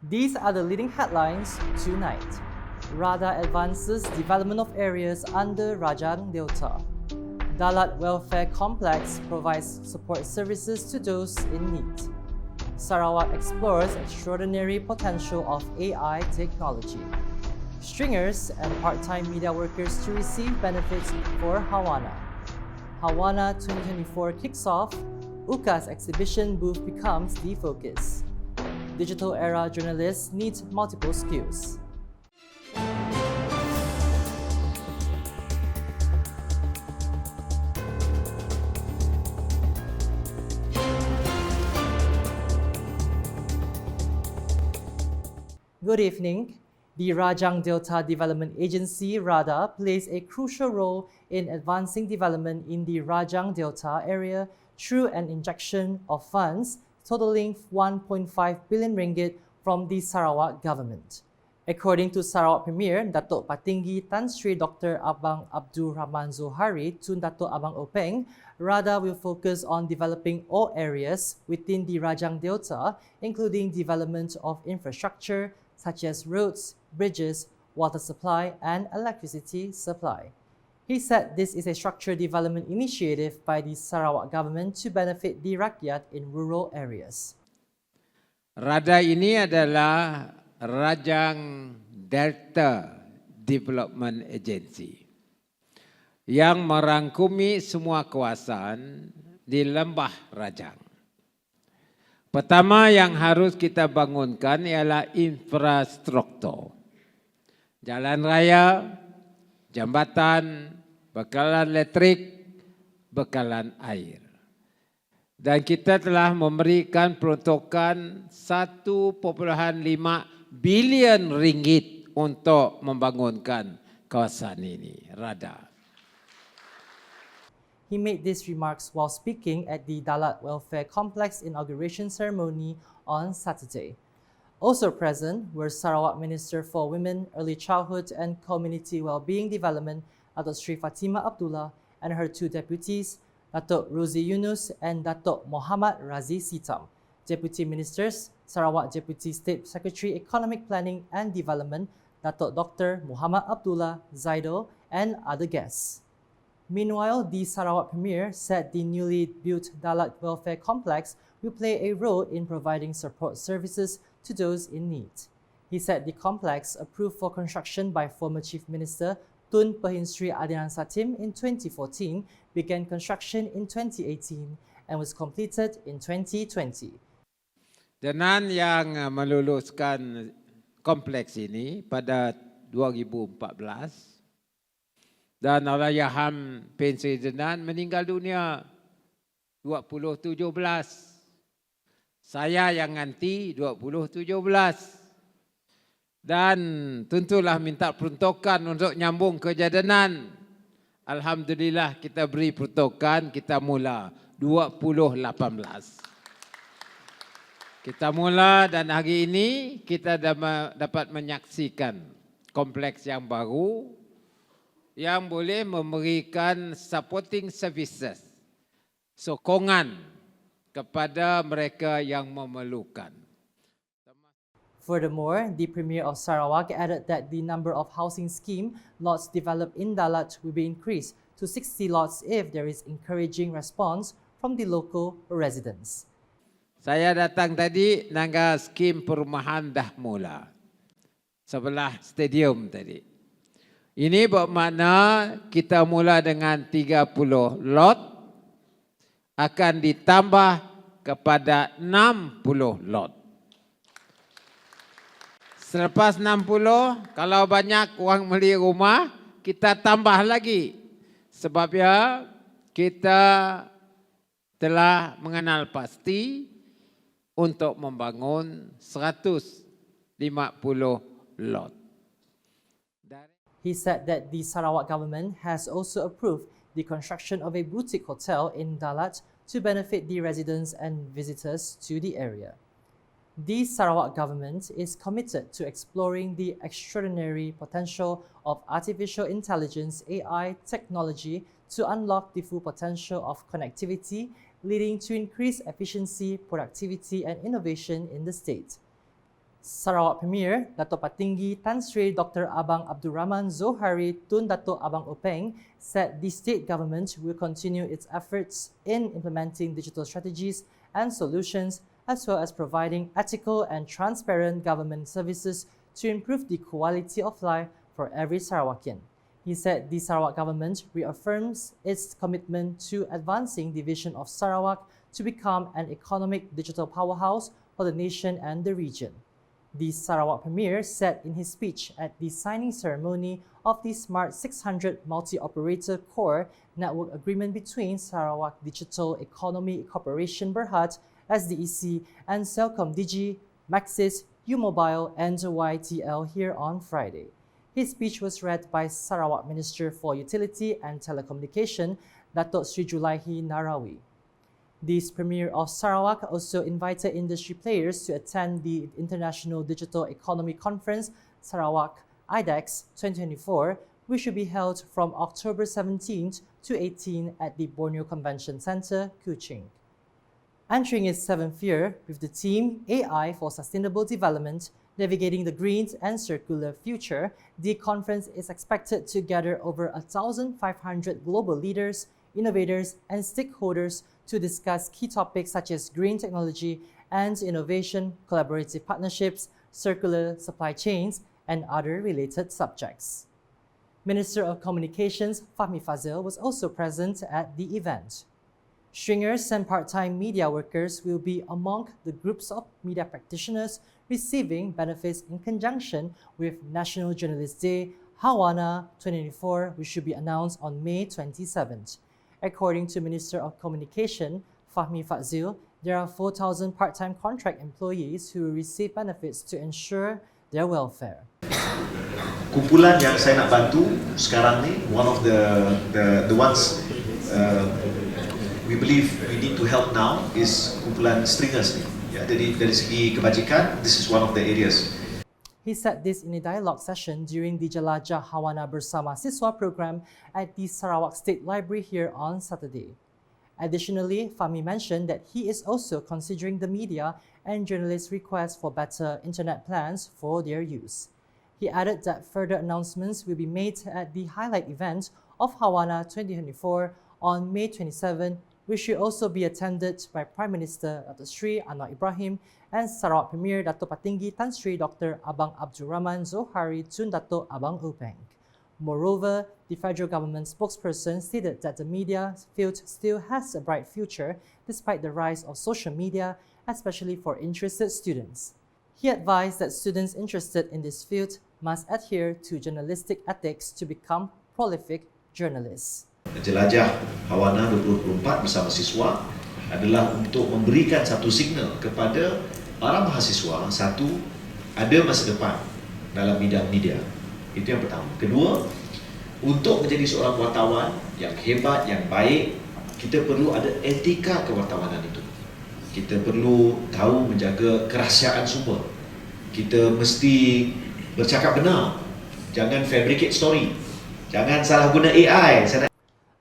These are the leading headlines tonight. RADA advances development of areas under Rajang Delta. Dalat Welfare Complex provides support services to those in need. Sarawak explores extraordinary potential of AI technology. Stringers and part-time media workers to receive benefits for HAWANA. HAWANA 2024 kicks off. UKAS exhibition booth becomes the focus. Digital era journalists need multiple skills. Good evening. The Rajang Delta Development Agency, RADA, plays a crucial role in advancing development in the Rajang Delta area through an injection of funds totaling 1.5 billion ringgit from the Sarawak government. According to Sarawak Premier Datuk Patinggi Tan Sri Dr. Abang Abdul Rahman Zohari Tun Datuk Abang Openg, RADA will focus on developing all areas within the Rajang Delta, including development of infrastructure such as roads, bridges, water supply, and electricity supply. He said this is a structured development initiative by the Sarawak government to benefit the rakyat in rural areas. RADA ini adalah Rajang Delta Development Agency yang merangkumi semua kawasan di lembah Rajang. Pertama yang harus kita bangunkan ialah infrastruktur. Jalan raya, jambatan, bekalan elektrik, bekalan air. Dan kita telah memberikan peruntukan 1.5 bilion ringgit untuk membangunkan kawasan ini, RADA. He made these remarks while speaking at the Dalat Welfare Complex inauguration ceremony on Saturday. Also present were Sarawak Minister for Women, Early Childhood and Community Wellbeing Development, Datuk Sri Fatimah Abdullah, and her two deputies, Datuk Rosie Yunus and Datuk Muhammad Razi Sitam. Deputy Ministers, Sarawak Deputy State Secretary Economic Planning and Development, Datuk Dr. Muhammad Abdullah Zaido, and other guests. Meanwhile, the Sarawak Premier said the newly built Dalat Welfare Complex will play a role in providing support services to those in need. He said the complex, approved for construction by former Chief Minister Tun Pehin Sri Adinan Satim in 2014, began construction in 2018 and was completed in 2020. Dengan yang meluluskan kompleks ini pada 2014, dan Allahyarham Pehin Sri Adinan meninggal dunia 2017. Saya yang ganti 2017. Dan tentulah minta peruntukan untuk nyambung ke jadanan. Alhamdulillah kita beri peruntukan, kita mula 2018. Kita mula dan hari ini kita dapat menyaksikan kompleks yang baru yang boleh memberikan supporting services, sokongan kepada mereka yang memerlukan. Furthermore, the Premier of Sarawak added that the number of housing scheme lots developed in Dalat will be increased to 60 lots if there is encouraging response from the local residents. Saya datang tadi nangga skim perumahan dah mula sebelah stadium tadi. Ini bermakna kita mula dengan 30 lot akan ditambah kepada 60 lot. Selepas 60, kalau banyak orang beli rumah, kita tambah lagi. Sebabnya kita telah mengenal pasti untuk membangun 150 lot. He said that the Sarawak government has also approved the construction of a boutique hotel in Dalat to benefit the residents and visitors to the area. The Sarawak government is committed to exploring the extraordinary potential of artificial intelligence AI technology to unlock the full potential of connectivity, leading to increased efficiency, productivity, and innovation in the state. Sarawak Premier Dato' Patinggi Tan Sri Dr. Abang Abdul Rahman Zohari Tun Dato' Abang Openg said the state government will continue its efforts in implementing digital strategies and solutions, as well as providing ethical and transparent government services to improve the quality of life for every Sarawakian. He said the Sarawak government reaffirms its commitment to advancing the vision of Sarawak to become an economic digital powerhouse for the nation and the region. The Sarawak Premier said in his speech at the signing ceremony of the Smart 600 Multi-Operator Core Network Agreement between Sarawak Digital Economy Corporation Berhad, SDEC, and Celcom Digi, Maxis, U-Mobile, and YTL here on Friday. His speech was read by Sarawak Minister for Utility and Telecommunication, Datuk Sri Julaihi Narawi. The Premier of Sarawak also invited industry players to attend the International Digital Economy Conference, Sarawak IDEX 2024, which will be held from October 17th to 18th at the Borneo Convention Centre, Kuching. Entering its seventh year with the theme AI for Sustainable Development, Navigating the Green and Circular Future, the conference is expected to gather over 1,500 global leaders, innovators, and stakeholders to discuss key topics such as green technology and innovation, collaborative partnerships, circular supply chains, and other related subjects. Minister of Communications Fahmi Fazil was also present at the event. Stringers and part-time media workers will be among the groups of media practitioners receiving benefits in conjunction with National Journalist Day, HAWANA 2024, which should be announced on May 27th. According to Minister of Communication Fahmi Fazil, there are 4,000 part-time contract employees who will receive benefits to ensure their welfare. Kumpulan yang saya nak bantu sekarang ni, one of the ones we believe we need to help now is kumpulan stringers ni. Ya, jadi dari segi kebajikan, this is one of the areas. He said this in a dialogue session during the Jelajah HAWANA Bersama Siswa program at the Sarawak State Library here on Saturday. Additionally, Fahmi mentioned that he is also considering the media and journalists' requests for better internet plans for their use. He added that further announcements will be made at the highlight event of HAWANA 2024 on May 27, which will also be attended by Prime Minister Datuk Sri Anwar Ibrahim and Sarawak Premier Dato' Patinggi Tan Sri Dr. Abang Abdul Rahman Zohari Tun Dato' Abang Openg. Moreover, the federal government spokesperson stated that the media field still has a bright future despite the rise of social media, especially for interested students. He advised that students interested in this field must adhere to journalistic ethics to become prolific journalists. Jelajah HAWANA 2024 bersama siswa adalah untuk memberikan satu signal kepada para mahasiswa, satu, ada masa depan dalam bidang media. Itu yang pertama. Kedua, untuk menjadi seorang wartawan yang hebat, yang baik, kita perlu ada etika kewartawanan itu. Kita perlu tahu menjaga kerahsiaan sumber. Kita mesti bercakap benar. Jangan fabricate story. Jangan salah guna AI.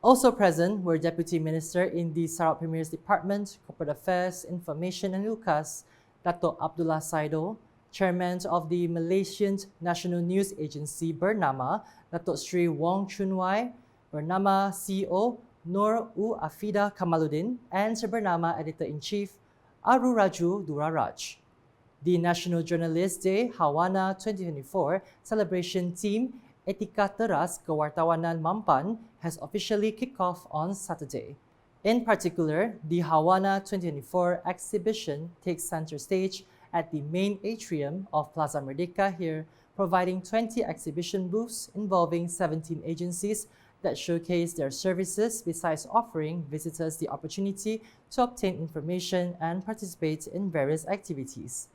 Also present were Deputy Minister in the Sarawak Premier's Department, Corporate Affairs, Information and UKAS, Dato' Abdullah Saido, Chairman of the Malaysian National News Agency Bernama, Dato' Sri Wong Chun Wai, Bernama CEO Nur U Afida Kamaluddin, and Bernama Editor-in-Chief Aru Raju Duraraj. The National Journalist Day HAWANA 2024 celebration team Etika Teras Kewartawanan Mampan has officially kicked off on Saturday. In particular, the HAWANA 2024 exhibition takes center stage at the main atrium of Plaza Merdeka here, providing 20 exhibition booths involving 17 agencies that showcase their services besides offering visitors the opportunity to obtain information and participate in various activities.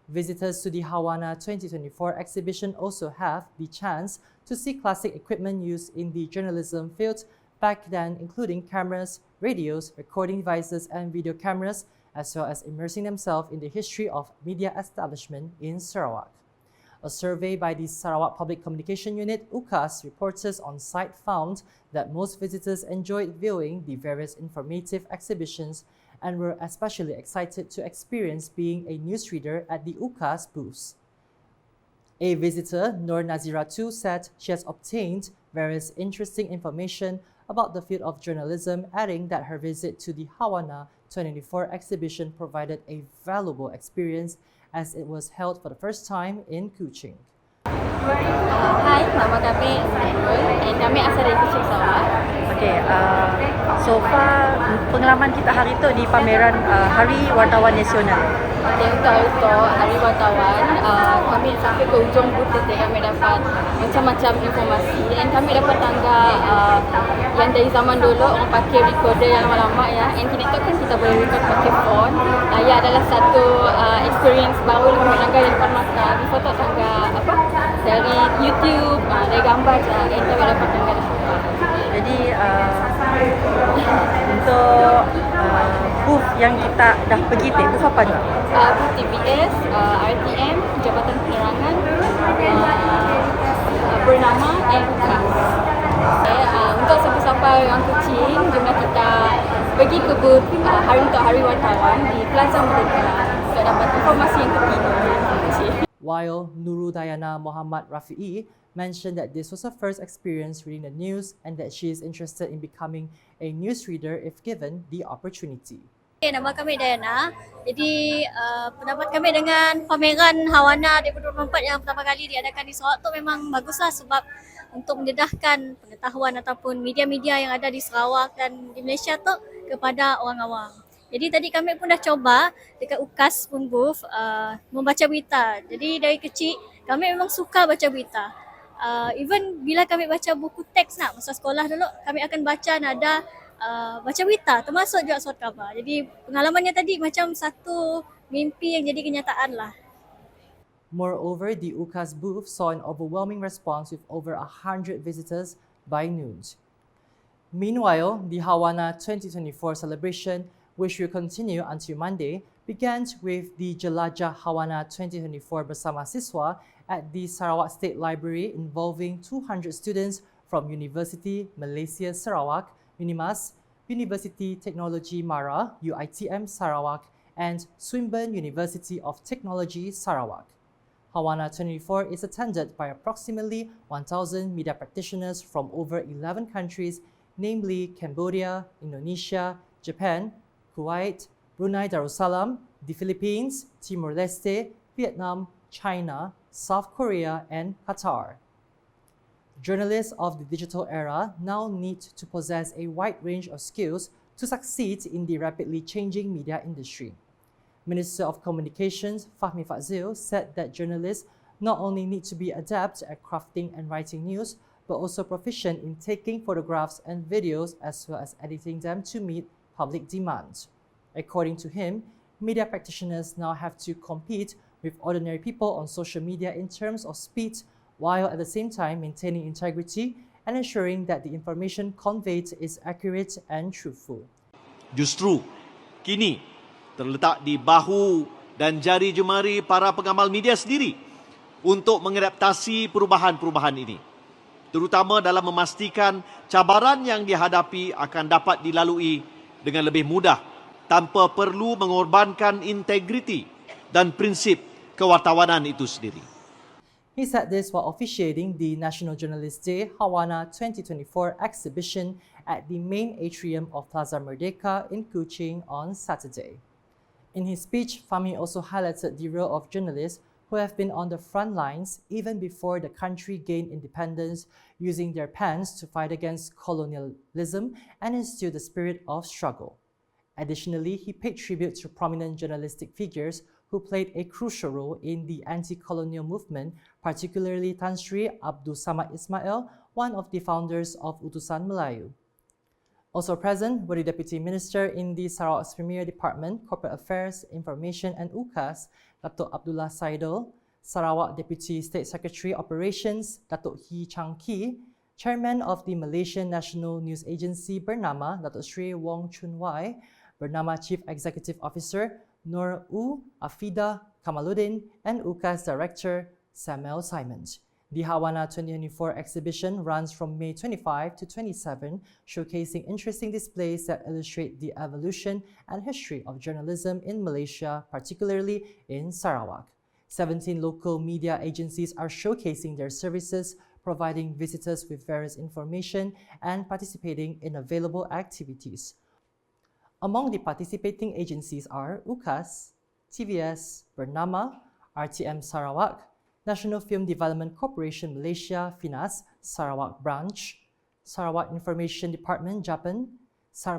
Visitors to the HAWANA 2024 exhibition also have the chance to see classic equipment used in the journalism field back then, including cameras, radios, recording devices, and video cameras, as well as immersing themselves in the history of media establishment in Sarawak. A survey by the Sarawak Public Communication Unit, UKAS, reporters on site found that most visitors enjoyed viewing the various informative exhibitions and were especially excited to experience being a newsreader at the UKAS booths. A visitor, Nur Nazira too, said she has obtained various interesting information about the field of journalism, adding that her visit to the HAWANA 2024 exhibition provided a valuable experience as it was held for the first time in Kuching. Hai, nama kami Nurul dan kami asal dari Kuching, Sarawak. Okay, so far pengalaman kita hari itu di pameran Hari Wartawan Nasional. Okay, untuk Hari Wartawan, kami sampai ke ujung booth titik kami dapat macam-macam informasi dan kami dapat tangga yang dari zaman dulu orang pakai recorder yang lama-lama ya. And kini tu kan kita boleh record pakai phone. Ia adalah satu experience baru kami tangga di depan mata. Before tu tangga apa? Dari YouTube, dari gambar je. And kita dapat tangga di situ. Jadi untuk booth yang kita dah pergi booth apa tu? Booth TBS, RTM, Jabatan Penerangan, bernama UKAS. Untuk siapa-siapa orang Kuching, jumlah kita pergi ke booth Hari untuk Hari Wartawan di Plaza Merdeka untuk dapat informasi yang terkini. While Nurudayana Muhammad Rafi'i mentioned that this was her first experience reading the news and that she is interested in becoming a newsreader if given the opportunity. Okay, nama kami Dayana. Jadi pendapat kami dengan pameran HAWANA 2024 yang pertama kali diadakan di Sarawak tu memang baguslah sebab untuk mendedahkan pengetahuan ataupun media-media yang ada di Sarawak dan di Malaysia tu kepada orang awam. Jadi tadi kami pun dah coba dekat UKAS pun booth membaca berita. Jadi dari kecil kami memang suka baca berita. Even bila kami baca buku teks masa sekolah dulu, kami akan baca nada baca berita termasuk juga surat khabar. Jadi pengalamannya tadi macam satu mimpi yang jadi kenyataan lah. Moreover, the UKAS booth saw an overwhelming response with over 100 visitors by noon. Meanwhile, the HAWANA 2024 celebration, which will continue until Monday, began with the Jelajah HAWANA 2024 bersama siswa at the Sarawak State Library involving 200 students from University Malaysia Sarawak, UNIMAS, University Technology Mara, UITM Sarawak, and Swinburne University of Technology Sarawak. HAWANA 2024 is attended by approximately 1,000 media practitioners from over 11 countries, namely Cambodia, Indonesia, Japan, Kuwait, Brunei Darussalam, the Philippines, Timor-Leste, Vietnam, China, South Korea, and Qatar. Journalists of the digital era now need to possess a wide range of skills to succeed in the rapidly changing media industry. Minister of Communications Fahmi Fadzil said that journalists not only need to be adept at crafting and writing news, but also proficient in taking photographs and videos as well as editing them to meet public demand. According to him, media practitioners now have to compete with ordinary people on social media in terms of speed, while at the same time maintaining integrity and ensuring that the information conveyed is accurate and truthful. Justru kini terletak di bahu dan jari jemari para pengamal media sendiri untuk mengadaptasi perubahan-perubahan ini, terutama dalam memastikan cabaran yang dihadapi akan dapat dilalui dengan lebih mudah tanpa perlu mengorbankan integriti dan prinsip kewartawanan itu sendiri. He said this while officiating the National Journalist Day HAWANA 2024 exhibition at the main atrium of Plaza Merdeka in Kuching on Saturday. In his speech, Fahmi also highlighted the role of journalists who have been on the front lines even before the country gained independence, using their pens to fight against colonialism and instill the spirit of struggle. Additionally, he paid tribute to prominent journalistic figures who played a crucial role in the anti-colonial movement, particularly Tan Sri Abdul Samad Ismail, one of the founders of Utusan Melayu. Also present were the Deputy Minister in the Sarawak's Premier Department, Corporate Affairs, Information and UKAS, Datuk Abdullah Saidul, Sarawak Deputy State Secretary Operations, Datuk Hee Chang Kee, Chairman of the Malaysian National News Agency, Bernama, Datuk Sri Wong Chun Wai, Bernama Chief Executive Officer, Nur Afida Kamaluddin, and UKAS Director, Samuel Simons. The HAWANA 2024 exhibition runs from May 25 to 27, showcasing interesting displays that illustrate the evolution and history of journalism in Malaysia, particularly in Sarawak. 17 local media agencies are showcasing their services, providing visitors with various information and participating in available activities. Among the participating agencies are UKAS, TVS, Bernama, RTM Sarawak, National Film Development Corporation Malaysia, FINAS, Sarawak Branch, Sarawak Information Department, Japan,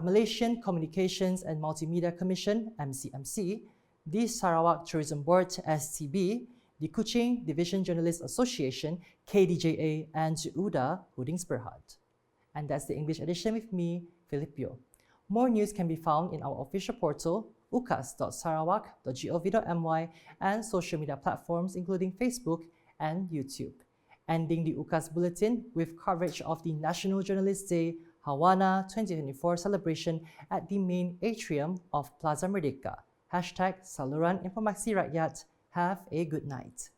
Malaysian Communications and Multimedia Commission, MCMC, the Sarawak Tourism Board, STB, the Kuching Division Journalists Association, KDJA, and UDA, Hoodings Berhad. And that's the English edition with me, Filipio. More news can be found in our official portal, ukas.sarawak.gov.my, and social media platforms including Facebook and YouTube. Ending the UKAS Bulletin with coverage of the National Journalist Day HAWANA 2024 celebration at the main atrium of Plaza Merdeka. #Saluran Informasi Rakyat. Have a good night.